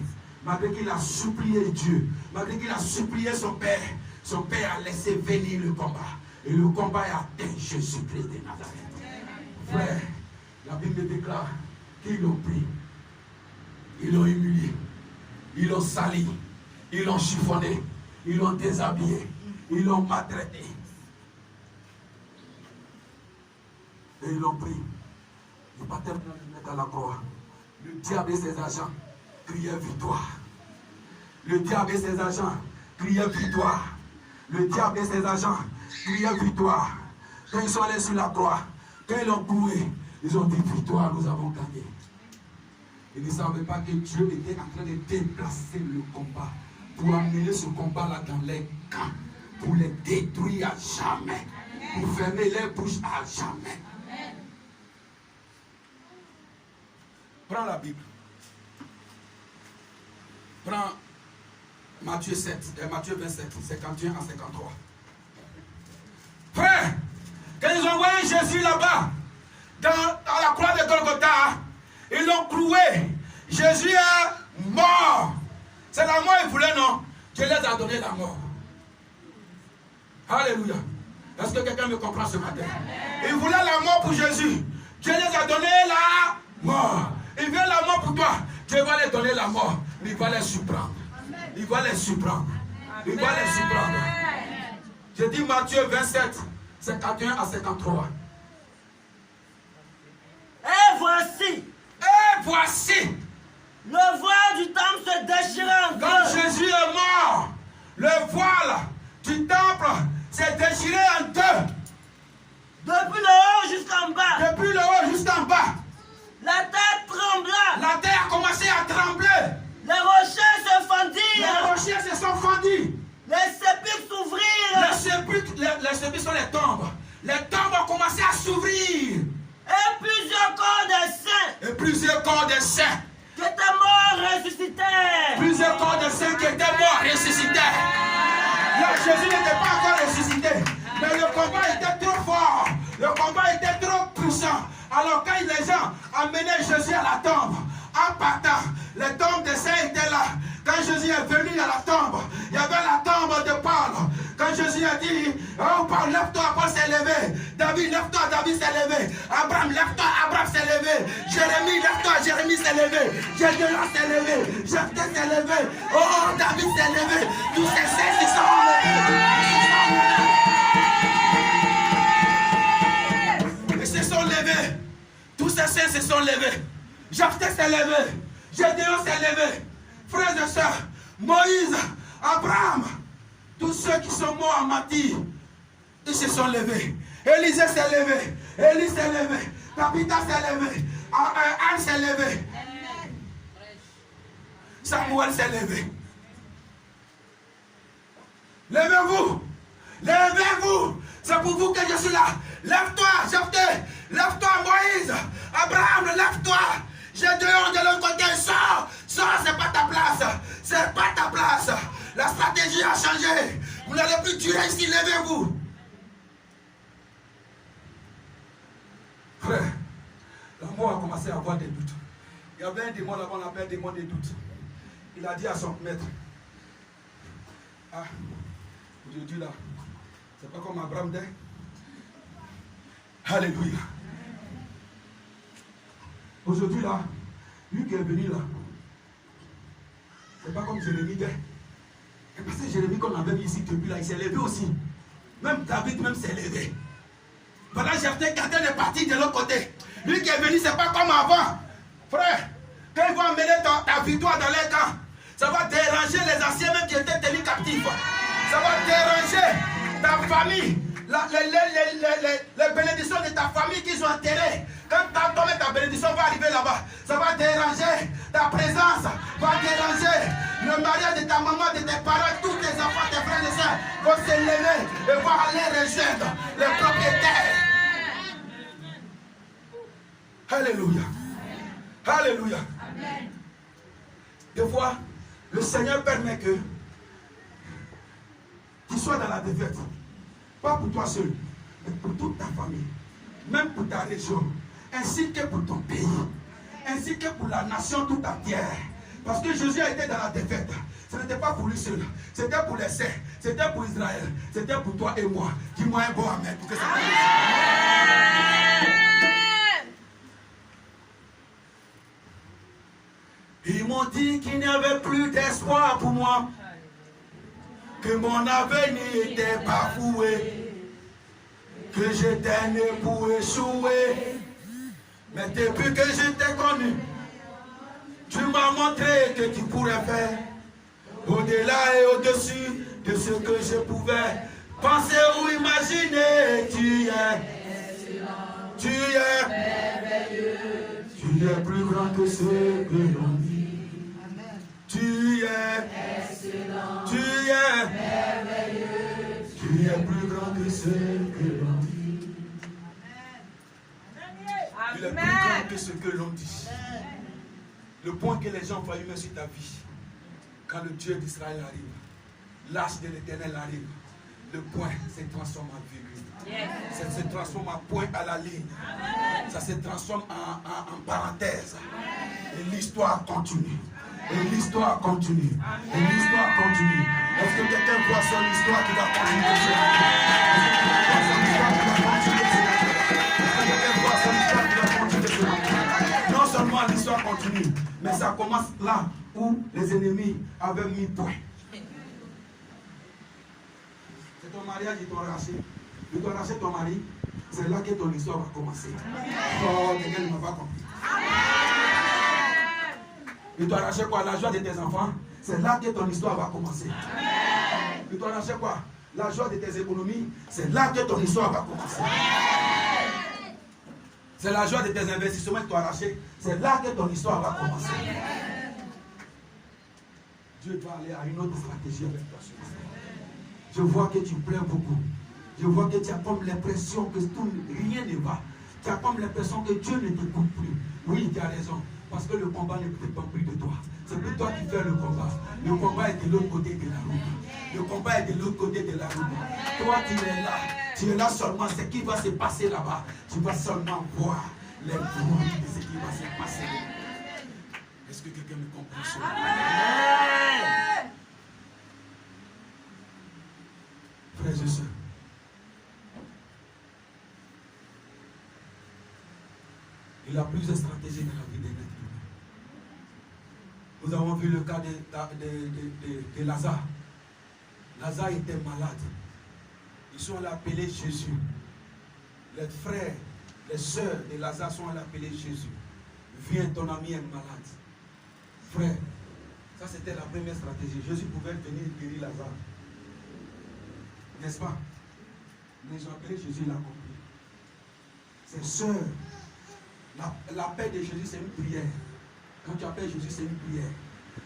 Malgré qu'il a supplié Dieu. Malgré qu'il a supplié son Père a laissé venir le combat. Et le combat a atteint Jésus-Christ de Nazareth. Frère, la Bible déclare qu'ils l'ont pris. Ils l'ont humilié. Ils l'ont sali. Ils l'ont chiffonné. Ils l'ont déshabillé. Ils l'ont maltraité. Et ils l'ont pris. Le baptême de mettre à la croix. Le diable et ses agents criaient victoire. Le diable et ses agents criaient victoire. Le diable et ses agents criaient victoire. Quand ils sont allés sur la croix, quand ils l'ont cloué, ils ont dit victoire, nous avons gagné. Ils ne savaient pas que Dieu était en train de déplacer le combat pour amener ce combat-là dans les camps, pour les détruire à jamais, pour fermer les bouches à jamais. Prends la Bible. Prends Matthieu 27, 51 à 53. Frère, quand ils ont envoyé Jésus là-bas, dans la croix de Golgotha, ils l'ont cloué. Jésus est mort. C'est la mort qu'ils voulaient, non? Dieu les a donné la mort. Alléluia. Est-ce que quelqu'un me comprend ce matin? Ils voulaient la mort pour Jésus. Dieu les a donné la mort. Il veut la mort pour toi. Dieu va les donner la mort. Mais il va les surprendre. Il va les surprendre. Il va les surprendre. Je dis Matthieu 27, 51 à 53. Et voici. Le voile du temple se déchira en deux. Quand Jésus est mort, le voile du temple s'est déchiré en deux. Depuis le haut jusqu'en bas. Depuis le haut jusqu'en bas. La terre trembla. La terre a commencé à trembler. Les rochers se fendirent. Les rochers se sont fendus. Les sépulcres s'ouvrirent. Les sépulcres sont les tombes. Les tombes ont commencé à s'ouvrir. Et plusieurs corps de saints. Et plusieurs corps de saints qui étaient morts ressuscitèrent. Plusieurs corps de saints qui étaient morts ressuscitèrent. Là, Jésus n'était pas encore ressuscité. Mais le combat était trop fort. Le combat était trop puissant. Alors quand les gens amenaient Jésus à la tombe, en partant, les tombes des saints étaient là. Quand Jésus est venu à la tombe, il y avait la tombe de Paul. Quand Jésus a dit, oh Paul, lève-toi, Paul s'est levé. David, lève-toi, David s'est levé. Abraham, lève-toi, Abraham s'est levé. Jérémie, lève-toi, Jérémie s'est levé. Gédéon s'est levé. Jephthé s'est levé. Oh, David s'est levé. Tous ces saints se sont levés. Ils se sont levés. Tous ces saints se sont levés. Jephthé s'est levé. Gédéon s'est levé. Frères et sœurs, Moïse, Abraham, tous ceux qui sont morts en martyr, ils se sont levés. Élisée s'est levé. Élie s'est levé. Tabitha s'est levé. Anne s'est levé. Samuel s'est levé. Levez-vous. Lève C'est pour vous que je suis là. Lève-toi, Jephthé. Lève-toi, Moïse. Abraham, lève-toi. J'ai dehors de l'autre côté. Sors. Sors, c'est pas ta place. C'est pas ta place. La stratégie a changé. Vous n'allez plus durer ici. Levez-vous. Frère, la mort a commencé à avoir des doutes. Il y avait un démon là-bas, on appelle démon des doutes. Il a dit à son maître, ah, aujourd'hui là, c'est pas comme Abraham dit. Alléluia. Aujourd'hui là, lui qui est venu là, c'est pas comme Jérémie dit. Et parce que Jérémie qu'on avait mis ici depuis là, il s'est levé aussi. Même David même s'est levé. Voilà, Jephthé Katen est parti de l'autre côté. Lui qui est venu, c'est pas comme avant. Frère, quand ils vont amener ta victoire dans les camps, ça va déranger les anciens même qui étaient tenus captifs. Ça va déranger ta famille. Les bénédictions de ta famille qu'ils ont enterrées. Quand ta bénédiction va arriver là-bas, ça va déranger. Ta présence va déranger. Le mariage de ta maman, de tes parents, tous tes enfants, tes frères et sœurs vont se lever et vont aller rejoindre les propriétaires. Alléluia. Alléluia. Amen. Des fois, le Seigneur permet que tu sois dans la défaite. Pas pour toi seul, mais pour toute ta famille. Même pour ta région. Ainsi que pour ton pays. Ainsi que pour la nation tout entière. Parce que Jésus a été dans la défaite. Ce n'était pas pour lui seul. C'était pour les saints. C'était pour Israël. C'était pour toi et moi. Dis-moi un bon amen. Pour que ça Ils m'ont dit qu'il n'y avait plus d'espoir pour moi, que mon avenir était bafoué, que j'étais né pour échouer. Mais depuis que je t'ai connu, tu m'as montré que tu pourrais faire au-delà et au-dessus de ce que je pouvais penser ou imaginer. Tu es merveilleux, tu es plus grand que ce que l'on dit. Tu es excellent, tu es merveilleux, tu es plus grand que ce que l'on dit. Il est plus grand que ce que l'on dit. Le point que les gens ont failli mettre sur ta vie, quand le Dieu d'Israël arrive, l'âge de l'Éternel arrive, le point se transforme en virgule. Ça se transforme en point à la ligne. Ça se transforme en parenthèse. Et l'histoire continue. Et l'histoire continue. Et l'histoire continue. Est-ce que quelqu'un voit son histoire qui va continuer? Est-ce que quelqu'un voit son histoire qui va continuer? Non seulement l'histoire continue, mais ça commence là où les ennemis avaient mis point. C'est ton mariage, ils t'ont arraché. Ils t'ont arraché ton mari. C'est là que ton histoire va commencer. Oh, quelqu'un ne m'a pas compris. Il t'a arraché quoi? La joie de tes enfants. C'est là que ton histoire va commencer. Il t'a arraché quoi? La joie de tes économies. C'est là que ton histoire va commencer. C'est la joie de tes investissements qui t'ont arraché. C'est là que ton histoire va commencer. Dieu va aller à une autre stratégie avec toi. Je vois que tu pleures beaucoup. Je vois que tu as comme l'impression que rien ne va. Tu as comme l'impression que Dieu ne t'écoute plus. Oui, tu as raison. Parce que le combat ne dépend plus de toi. C'est plus toi qui fais le combat. Le combat est de l'autre côté de la route. Le combat est de l'autre côté de la route. Toi, tu es là. Tu es là seulement. Ce qui va se passer là-bas, tu vas seulement voir les bruits de ce qui va se passer. Est-ce que quelqu'un me comprend ça? Frères et sœurs, il a plusieurs stratégies dans la vie des êtres humains. Nous avons vu le cas de Lazare. Lazare était malade. Ils sont allés appeler Jésus. Les frères, les sœurs de Lazare sont allés appeler Jésus. Viens, ton ami est malade. Frère, ça c'était la première stratégie. Jésus pouvait venir guérir Lazare. N'est-ce pas? Mais ils ont appelé Jésus, il a compris. Ses sœurs, la paix de Jésus, c'est une prière. Quand tu appelles Jésus, c'est une prière.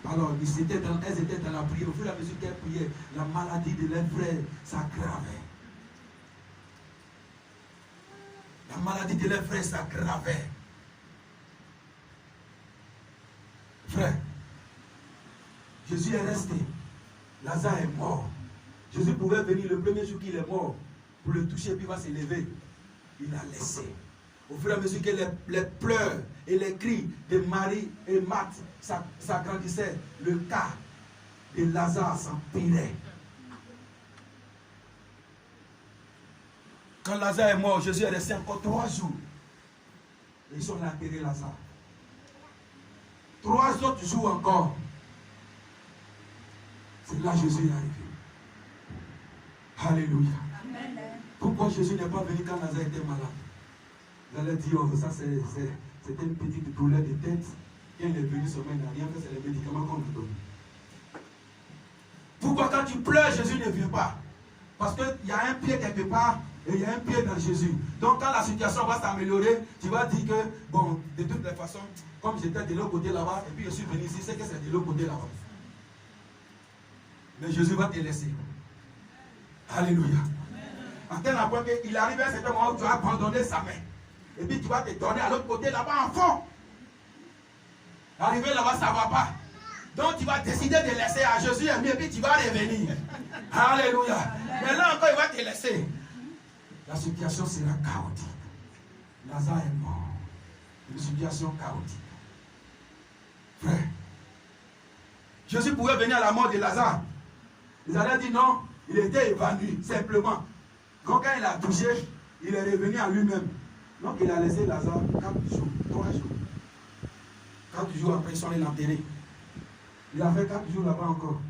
Alors, elles étaient dans la prière. Au fur et à mesure qu'elles priaient, la maladie de leurs frères s'aggravait. La maladie de leurs frères s'aggravait. Frère, Jésus est resté. Lazare est mort. Jésus pouvait venir le premier jour qu'il est mort pour le toucher, puis il va s'élever. Il a laissé. Au fur et à mesure que les pleurs et les cris de Marie et Marthe s'agrandissaient, le cas de Lazare s'empirait. Quand Lazare est mort, Jésus est resté encore 3 jours. Et ils sont allés enterrer Lazare. 3 autres jours encore. C'est là que Jésus est arrivé. Alléluia. Amen. Pourquoi Jésus n'est pas venu quand Lazare était malade? Vous allez dire, oh, ça c'était une petite douleur de tête. Quand il est venu seulement, il n'a rien fait, c'est les médicaments qu'on lui donne. Pourquoi quand tu pleures, Jésus ne vient pas? Parce qu'il y a un pied quelque part et il y a un pied dans Jésus. Donc quand la situation va s'améliorer, tu vas dire que, bon, de toutes les façons, comme j'étais de l'autre côté là-bas, et puis je suis venu ici, c'est que c'est de l'autre côté là-bas. Mais Jésus va te laisser. Alléluia. En tel point qu'il arrive à un certain moment où tu vas abandonner sa main. Et puis tu vas te donner à l'autre côté là-bas en fond. Arriver là-bas, ça ne va pas. Donc tu vas décider de laisser à Jésus et puis tu vas revenir. Alléluia. Mais là encore, il va te laisser. La situation sera chaotique. Lazare est mort. Une situation chaotique. Frère, Jésus pouvait venir à la mort de Lazare. Ils allaient dire non, il était évanoui, simplement. Donc quand il a touché, il est revenu à lui-même. Donc il a laissé Lazare 4 jours, 3 jours. 4 jours après, ils sont allés l'enterrer. Il a fait 4 jours là-bas encore.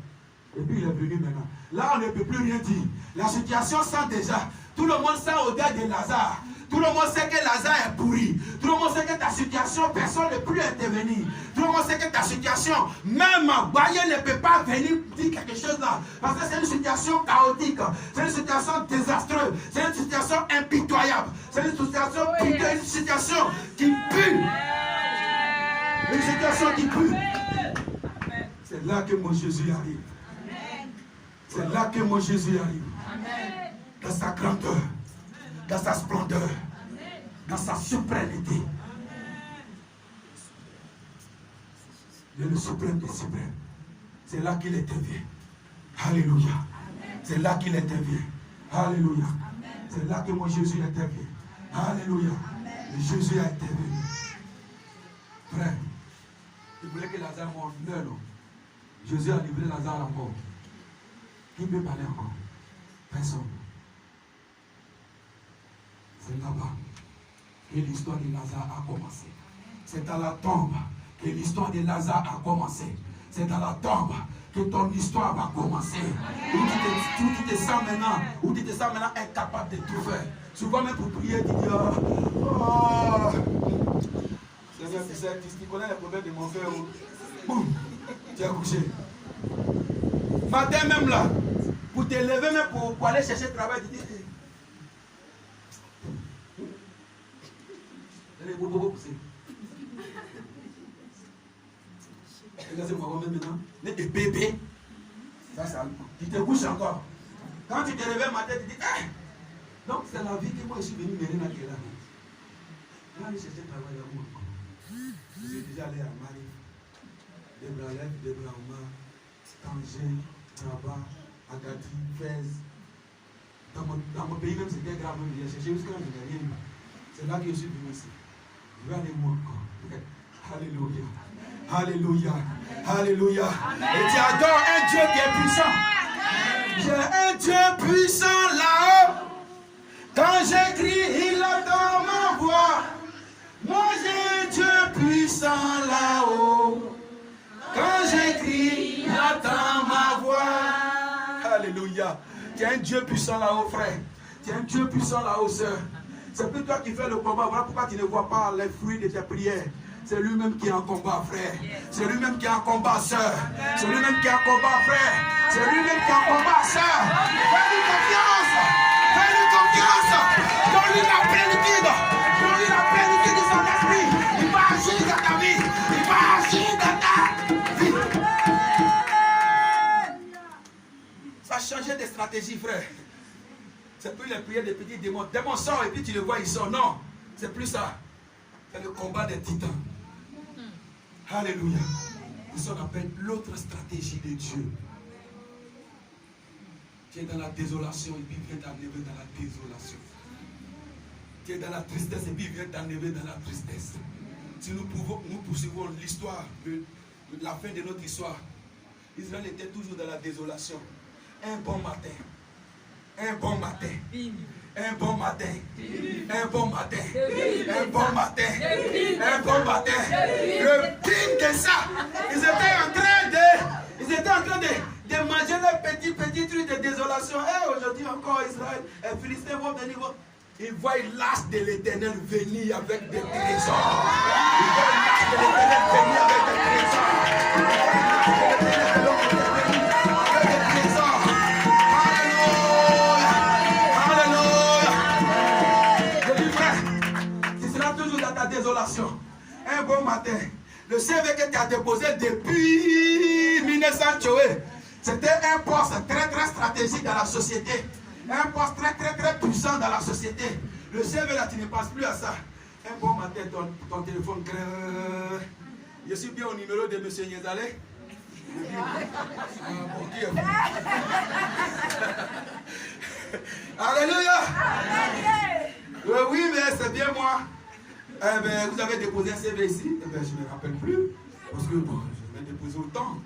Et puis il est venu maintenant. Là, on ne peut plus rien dire. La situation sent déjà. Tout le monde sent au-delà de Lazare. Tout le monde sait que Lazare est pourri. Tout le monde sait que ta situation, personne ne peut plus intervenir. Tout le monde sait que ta situation, même Baye ne peut pas venir dire quelque chose là. Parce que c'est une situation chaotique. C'est une situation désastreuse. C'est une situation impitoyable. C'est une situation putain, une situation qui pue. Une situation qui pue. C'est là que mon Jésus arrive. C'est là que mon Jésus arrive. Dans sa grandeur. Dans sa splendeur, dans sa souveraineté. Il est le suprême des suprêmes. C'est là qu'il intervient. Alléluia. C'est là qu'il intervient. Alléluia. C'est là que mon Jésus intervient. Alléluia. Et Jésus a intervenu. Frère, il voulait que Lazare meure. Jésus a livré Lazare à la mort. Qui peut parler encore? Personne. C'est là-bas que l'histoire de Lazare a commencé. C'est à la tombe que l'histoire de Lazare a commencé. C'est dans la tombe que ton histoire va commencer. Où tu te sens maintenant incapable de tout faire. Souvent même pour prier, tu dis Seigneur, tu connais les problèmes de mon frère. Boum, tu es couché. Matin même là, pour te lever même pour aller chercher le travail, tu dis Regardez-moi maintenant. Mais des bébés. Ça, tu te couches encore. Quand tu te réveilles matin, tu dis hey! Donc c'est la vie que moi je suis venu mener à Kéla. Je vais aller chercher le travail à moi. Je suis déjà allé à Marie, Debraouma, Tanger, Rabat, Agati, Fès. Dans mon pays même c'était grave, je l'ai cherché jusqu'à là, je n'ai rien eu. C'est là que je suis venu ici. Je vais aller moi encore. Alléluia. Alléluia. Alléluia. Et tu adores un Dieu qui est puissant. J'ai un Dieu puissant là-haut. Quand j'écris, il entend ma voix. Moi j'ai un Dieu puissant là-haut. Quand j'écris, il entend ma voix. Alléluia. Tu as un Dieu puissant là-haut, frère. Tu as un Dieu puissant là-haut, sœur. C'est plus toi qui fais le combat. Voilà pourquoi tu ne vois pas les fruits de tes prières. C'est lui-même qui est en combat, frère. C'est lui-même qui est en combat, sœur. C'est lui-même qui est en combat, frère. C'est lui-même qui est en combat, sœur. Fais-lui confiance. Fais-lui confiance. Donne-lui la plénitude. Donne-lui la plénitude de son esprit. Il va agir dans ta vie. Il va agir dans ta vie. Ça a changé de stratégie, frère. C'est plus les prières des petits démons. Démon sort et puis tu le vois, il sort. Non. C'est plus ça. C'est le combat des titans. Alléluia. C'est ce qu'on appelle l'autre stratégie de Dieu. Tu es dans la désolation et puis il vient t'enlever dans la désolation. Tu es dans la tristesse et puis il vient t'enlever dans la tristesse. Si nous poursuivons l'histoire, la fin de notre histoire, Israël était toujours dans la désolation. Un bon matin. Un bon matin. Un bon matin. Un bon matin. Un bon matin. Un bon matin. Le pire de ça, ils étaient en train de manger le petit truc de désolation. Et aujourd'hui encore Israël, les Philistins vont venir. Ils voient l'âge de l'Éternel venir avec des trésors. Ils voient l'âge de l'Éternel venir avec des trésors. Avec des trésors. Alléluia. Alléluia. Je dis frère, tu seras toujours dans ta désolation. Un bon matin, le CV que tu as déposé depuis 1900, c'était un poste très très stratégique dans la société. Un poste très très très puissant dans la société. Le CV là, tu ne passes plus à ça. Un bon matin, ton téléphone. Je suis bien au numéro de M. Niezalé. Mon Dieu. Alléluia. Oui, mais c'est bien moi. Vous avez déposé un CV ici. Je ne me rappelle plus. Parce que bon, je vais déposer autant.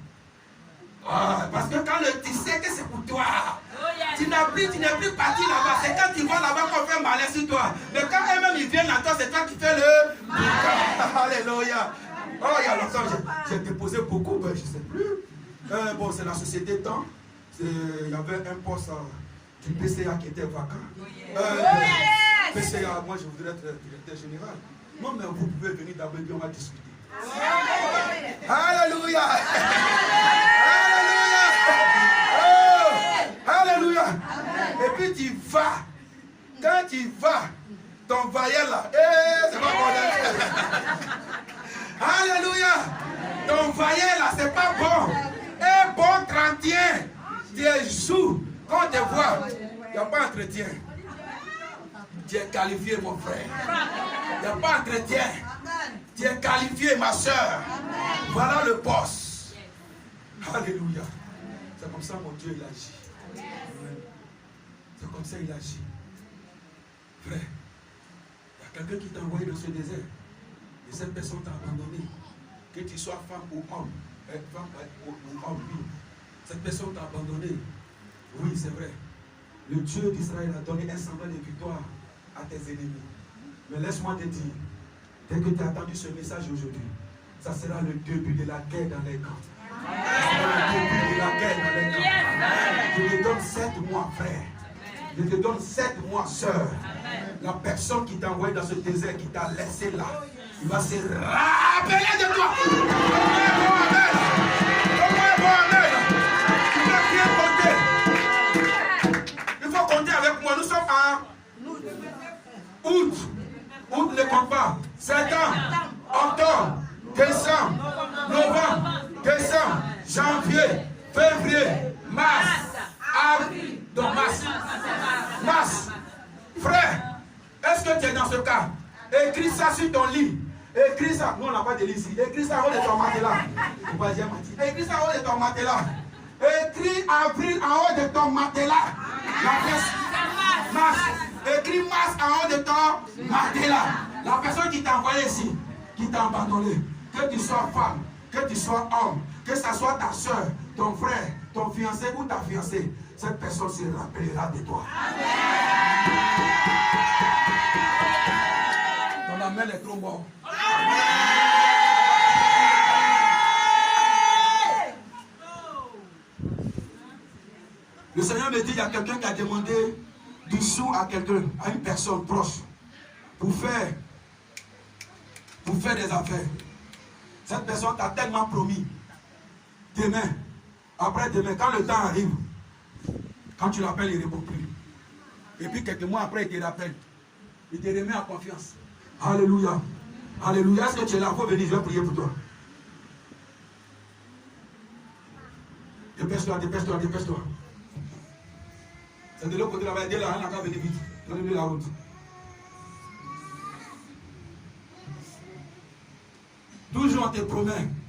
Parce que quand tu sais que c'est pour toi, tu n'es plus parti là-bas. C'est quand tu vas là-bas qu'on fait malin sur toi. Mais quand eux-mêmes ils viennent à toi, c'est toi qui fais le. Alléluia. Oh, il y a longtemps, j'ai déposé beaucoup, ben, je ne sais plus. Bon, c'est la société temps. Il y avait un poste du PCA qui était vacant. PCA, moi je voudrais être directeur général. Non, mais vous pouvez venir d'abord et on va discuter. Alléluia. Alléluia. Et puis tu vas. Quand tu vas, ton vaillant là, c'est pas bon. Alléluia. Ton vaillant là, c'est pas bon. Un bon 31. Tu joues. Quand on te voit, il n'y a pas d'entretien. Tu es qualifié, mon frère. Il n'y a pas d'entretien. Tu es qualifié, ma soeur. Voilà le poste. Alléluia. C'est comme ça mon Dieu il agit. C'est comme ça il agit. Frère, il y a quelqu'un qui t'a envoyé dans ce désert. Et cette personne t'a abandonné. Que tu sois femme ou homme. Femme ou homme, oui. Cette personne t'a abandonné. Oui, c'est vrai. Le Dieu d'Israël a donné un semblant de victoire à tes ennemis. Mais laisse-moi te dire, dès que tu as entendu ce message aujourd'hui, ça sera le début de la guerre dans les camps. Ça sera le début de la guerre dans les camps. Je te donne 7 mois, frère. Je te donne 7 mois, soeur. La personne qui t'a envoyé dans ce désert, qui t'a laissé là, il va se rappeler de toi. Il faut compter avec moi. Nous sommes en août. Août ne compte pas. Septembre, octobre, décembre, novembre, décembre, janvier, février, mars, avril, donc mars. Frère, est-ce que tu es dans ce cas? Écris ça sur ton lit. Écris ça. Nous, on n'a pas de lit ici. Écris ça en haut de ton matelas. Écris ça en haut de ton matelas. Écris avril en haut de ton matelas. Mars. Écris mars en haut de ton matelas. La personne qui t'a envoyé ici, qui t'a abandonné, que tu sois femme, que tu sois homme, que ce soit ta soeur, ton frère, ton fiancé ou ta fiancée, cette personne se rappellera de toi. Ton amen est trop bon. Le Seigneur me dit, il y a quelqu'un qui a demandé du sou à quelqu'un, à une personne proche, pour faire des affaires. Cette personne t'a tellement promis, demain, après-demain, quand le temps arrive, quand tu l'appelles, il ne répond plus. Et puis quelques mois après, il te rappelle. Il te remet en confiance. Alléluia. Alléluia. Est-ce que tu es là? Il faut venir, je vais prier pour toi. Dépêche-toi, dépêche-toi, dépêche-toi. C'est de l'autre côté là-bas, il est là, il n'a qu'à venir vite. Donnez-lui la route. aujourd'hui on te promet